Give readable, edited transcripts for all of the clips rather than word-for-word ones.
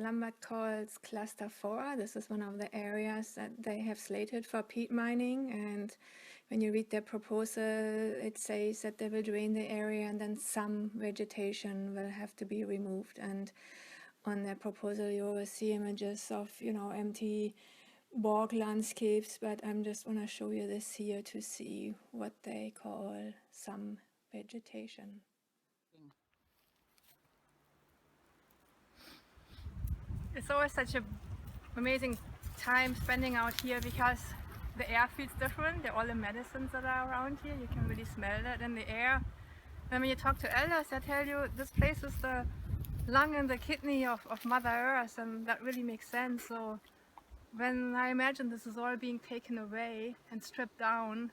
Lambert calls Cluster 4. This is one of the areas that they have slated for peat mining, and when you read their proposal, it says that they will drain the area and then some vegetation will have to be removed. And on their proposal, you will see images of, empty bog landscapes, but I'm just want to show you this here to see what they call some vegetation. It's always such an amazing time spending out here because the air feels different. There are all the medicines that are around here. You can really smell that in the air. And when you talk to elders, they tell you this place is the lung and the kidney of Mother Earth, and that really makes sense. So when I imagine this is all being taken away and stripped down,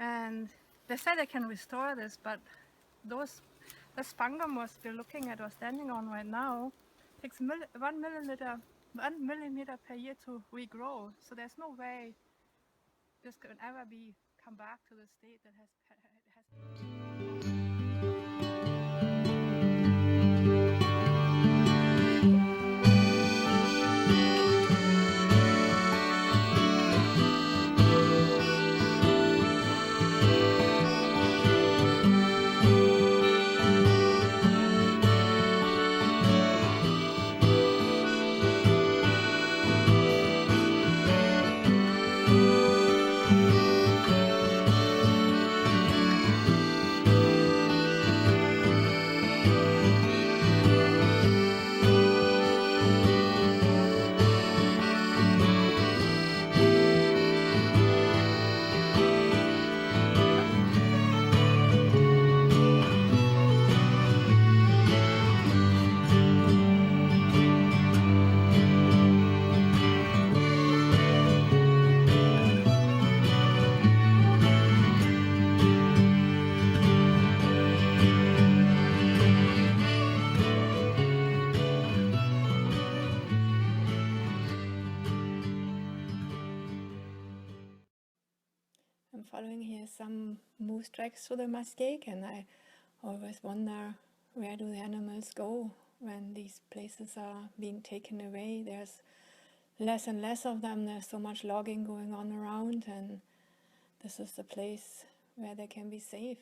and they say they can restore this, but this fungus we're looking at or standing on right now takes 1 millimeter per year to regrow. So there's no way this could ever come back to the state that has. I'm following here some moose tracks through the Muskegs, and I always wonder, where do the animals go when these places are being taken away? There's less and less of them. There's so much logging going on around, and this is the place where they can be safe.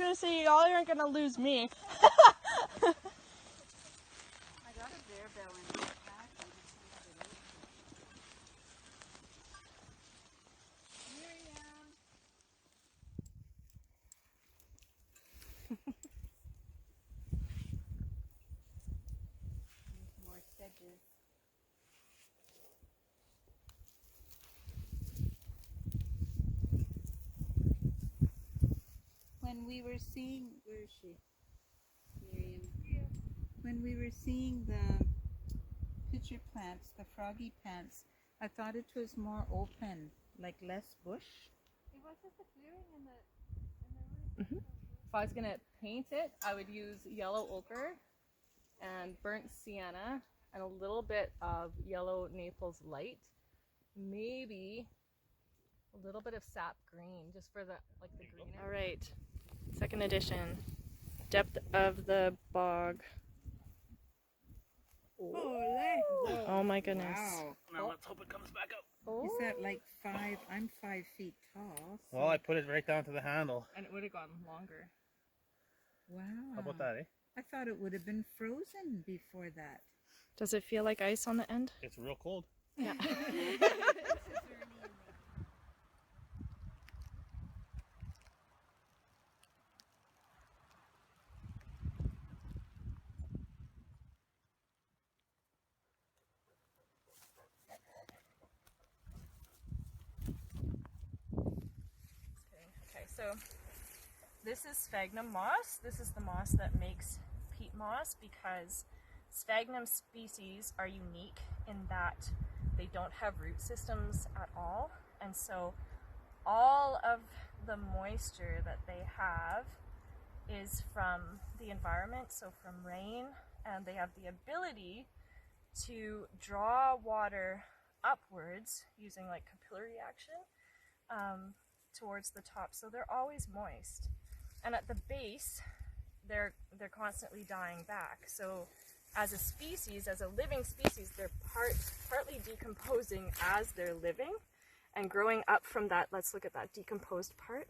gonna say y'all aren't gonna lose me. I got a bear bell in my pack. I just left it open. Miriam! More sedges. When we were seeing, where is she? Miriam. Yeah. When we were seeing the pitcher plants, the froggy plants, I thought it was more open, like less bush. It was just a clearing in the roof. If I was gonna paint it, I would use yellow ochre and burnt sienna and a little bit of yellow Naples light. Maybe a little bit of sap green, just for the the green. All right, second edition. Depth of the bog. Oh my goodness. Wow. Now let's hope it comes back up. Oh. Is that like 5? I'm 5 feet tall. So. Well, I put it right down to the handle. And it would have gotten longer. Wow. How about that, eh? I thought it would have been frozen before that. Does it feel like ice on the end? It's real cold. Yeah. Okay, so this is sphagnum moss. This is the moss that makes peat moss because sphagnum species are unique in that they don't have root systems at all, and so all of the moisture that they have is from the environment, so from rain, and they have the ability to draw water upwards using like capillary action towards the top, so they're always moist. And at the base, they're constantly dying back. So as a species, as a living species, they're partly decomposing as they're living and growing up from that. Let's look at that decomposed part.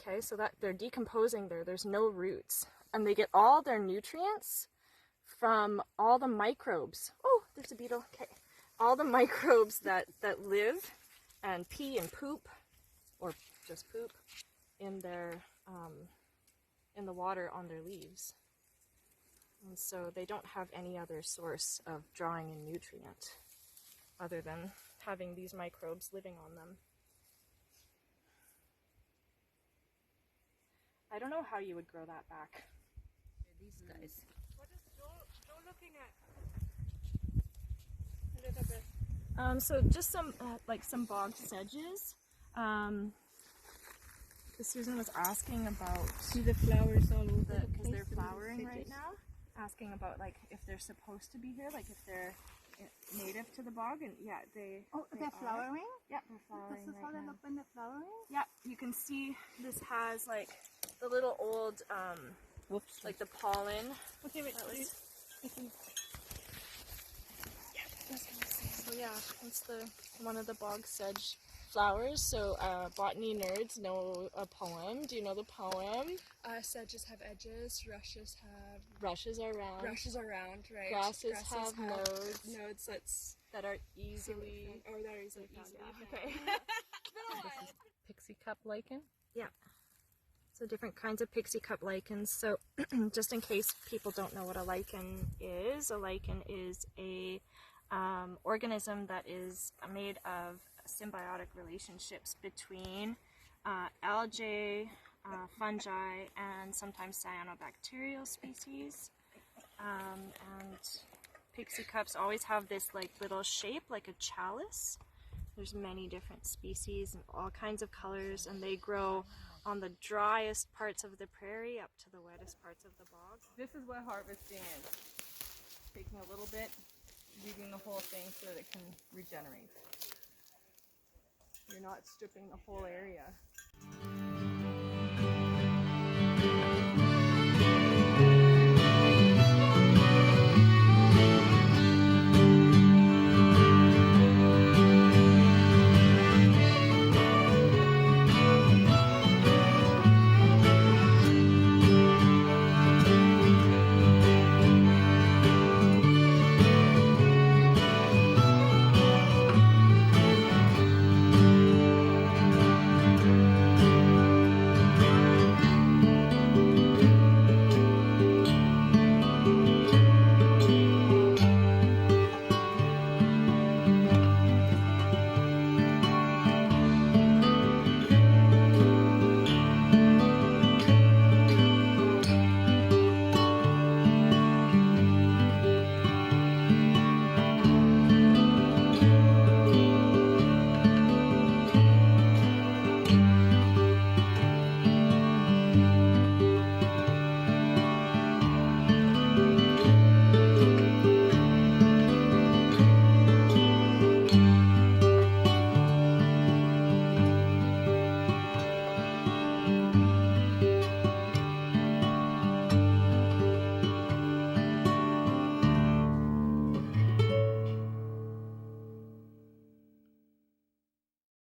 Okay, so that they're decomposing there. There's no roots, and they get all their nutrients from all the microbes. Oh, there's a beetle. Okay, all the microbes that live and pee and poop, or just poop, in their in the water on their leaves. And so they don't have any other source of drawing in nutrient other than having these microbes living on them. I don't know how you would grow that back. These guys. What is Joe looking at? A little bit. So just some some bog sedges. Susan was asking about See the flowers all over because they're the flowering right sedges? now. Asking about if they're supposed to be here, if they're native to the bog, and yeah, they. Oh, they're are. flowering? Yeah, they're flowering This is how right they now. look when they're flowering? Yeah, you can see this has the little old Whoops. the pollen. Okay, wait, That was- please. So yeah, that's one of the bog sedge flowers. So botany nerds know a poem. Do you know the poem? Sedges have edges, rushes have Rushes are round. rushes are round, right? Grasses have nodes nodes that are easily or that are easily found. Yeah. Okay. Pixie cup lichen. Yeah. So different kinds of pixie cup lichens. So just in case people don't know what a lichen is a organism that is made of symbiotic relationships between algae, fungi, and sometimes cyanobacterial species. And pixie cups always have this little shape like a chalice. There's many different species and all kinds of colors, and they grow on the driest parts of the prairie up to the wettest parts of the bog. This is what harvesting is. Taking a little bit, leaving the whole thing so that it can regenerate. You're not stripping the whole area.